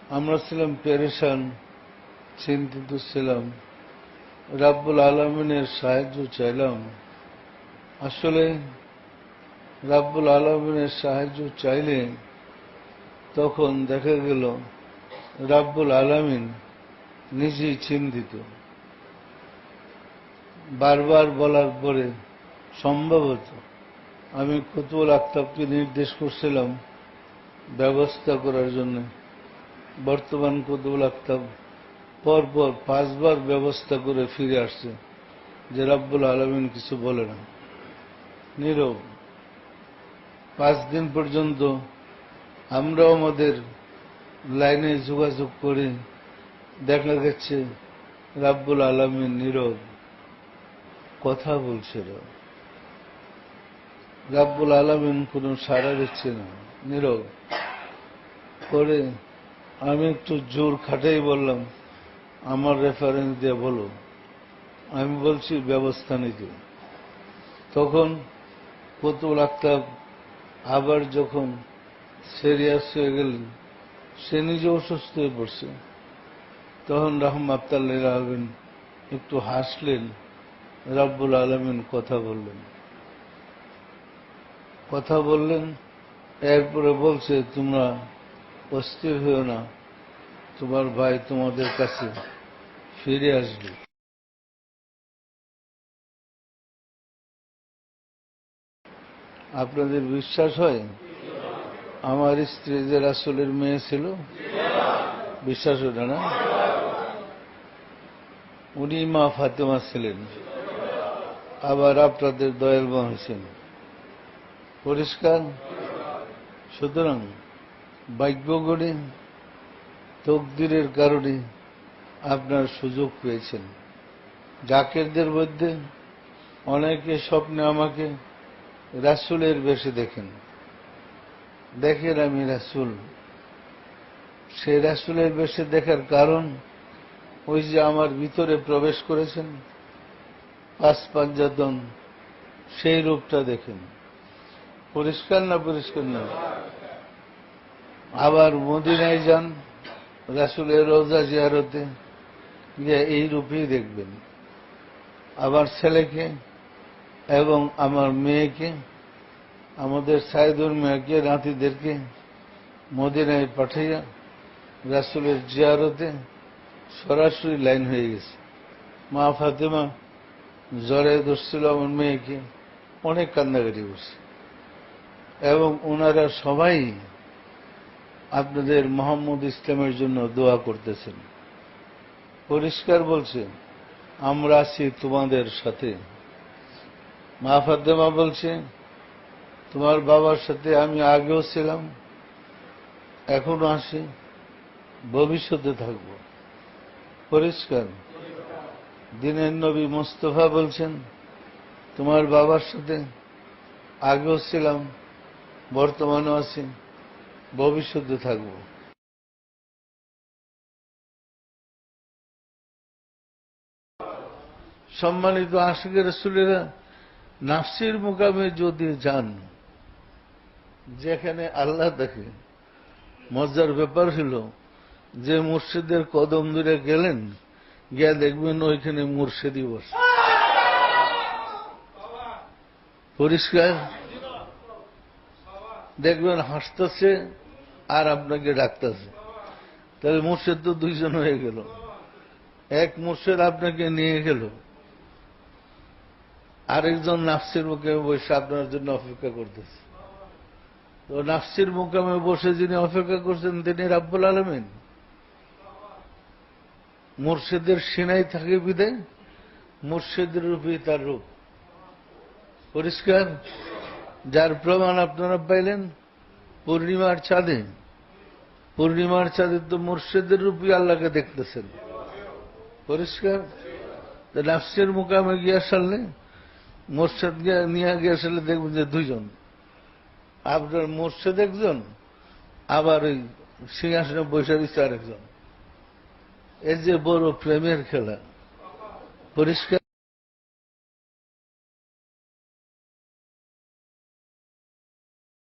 আমরা ছিলাম পেরেশান, চিন্তিত ছিলাম, রাব্বুল আলামিনের সাহায্য চাইলাম। আসলে রাব্বুল আলামিনের সাহায্য চাইলে তখন দেখা গেল রাব্বুল আলামিন নিজেই চিন্তিত। বারবার বলার পরে সম্ভবত আমি কুতুবুল আক্তাবকে নির্দেশ করছিলাম ব্যবস্থা করার জন্য। বর্তমান কুতুবুল আক্তাব পরপর 5 বার ব্যবস্থা করে ফিরে আসছে যে রাব্বুল আলামিন কিছু বলে না, নীরব। 5 দিন পর্যন্ত আমরাও আমাদের লাইনে যোগাযোগ করে দেখা গেছে রাব্বুল আলামিন নীরব, কথা বলছে না। রাব্বুল আলামিন কোনো সাড়া দিচ্ছে না, নীরব। পরে আমি একটু জোর খাটাই বললাম, আমার রেফারেন্স দিয়ে বলো। আমি বলছি ব্যবস্থা নিতে। তখন কুতুবুল আক্তাব আবার যখন সিরিয়াস হয়ে গেলেন, সে নিজে অসুস্থ হয়ে পড়ছে, তখন রাহমাতুল্লাহ লিল আলামিন একটু হাসলেন। রাব্বুল আলামিন কথা বললেন। এরপরে বলছে, তোমরা অস্থির হও না, তোমার ভাই তোমাদের কাছে ফিরে আসবে। আপনাদের বিশ্বাস হয়? আমার স্ত্রী যে রাসূলের মেয়ে ছিল, বিশ্বাস হয় না? উনি মা ফাতেমা ছিলেন, আবার আপনাদের দয়াল মা হয়েছেন। পরিষ্কার? সুতরাং ভাগ্য গড়ে তকদিরের কারণে আপনার সুযোগ পেয়েছেন। জাকেরদের মধ্যে অনেকে স্বপ্নে আমাকে রাসূলের বেশে দেখেন আমি রাসূল। সে রাসূলের বেশে দেখার কারণ ওই যে আমার ভিতরে প্রবেশ করেছেন 5 পাঞ্জাতন, সেই রূপটা দেখেন। পরিষ্কার না? পরিষ্কার না? আবার মদিনায় যান, রাসূলের রওজা জিয়ারতে গিয়ে এই রূপেই দেখবেন। আমার ছেলেকে এবং আমার মেয়েকে, আমাদের সাইদুর মেয়েকে, নাতিদেরকে মদিনায় পাঠাইয়া রাসূলের জিয়ারতে সরাসরি লাইন হয়ে গেছে। মা ফাতেমা জ্বরে ধরছিল আমার মেয়েকে, অনেক কান্নাকাটি করছে, এবং ওনারা সবাই আপনাদের মোহাম্মদ ইসলামের জন্য দোয়া করতেছেন। পরিষ্কার বলছে, আমরা আছি তোমাদের সাথে। মা ফাতেমা বলছে, তোমার বাবার সাথে আমি আগেও ছিলাম, এখনো আছি, ভবিষ্যতে থাকব। পরিষ্কার? দিনের নবী মুস্তাফা বলছেন, তোমার বাবার সাথে আগেও ছিলাম, বর্তমানেও আছি, ভবিষ্যতে থাকব। সম্মানিত আশিকে রাসূলেরা নাফসির মুকামে যদি যান, যেখানে আল্লাহ দেখে, মজার ব্যাপার হল যে মুর্শিদের কদম ধরে গেলেন, গিয়া দেখবেন ওইখানে মুর্শিদই বসে। পরিষ্কার? দেখবেন হাসতেছে আর আপনাকে ডাকতেছে। তাহলে মুর্শিদ তো 2 জন হয়ে গেল। এক মুর্শিদ আপনাকে নিয়ে গেল, আরেকজন নাফসির মুকামে বসে আপনার জন্য অপেক্ষা করতেছে। তো নাফসির মুকামে বসে যিনি অপেক্ষা করছেন তিনি রাব্বুল আলামিন। মুর্শিদের সিনাই থাকে বিদায় মুর্শিদের রূপই তার রূপ। পরিষ্কার? যার প্রমাণ আপনারা পাইলেন পূর্ণিমার চাঁদে। পূর্ণিমার চাঁদে তো মুর্শিদের রূপই আল্লাহকে দেখতেছেন। পরিষ্কার? নাফসির মুকামে গিয়ে আসলে মুর্শিদ নিয়ে গিয়ে আসলে দেখবেন যে 2 জন, আপনার মুর্শিদ একজন, আবার ওই সিংহাসনে বসে রয়েছে আরেকজন। এই যে বড় প্রেমের খেলা। পরিষ্কার?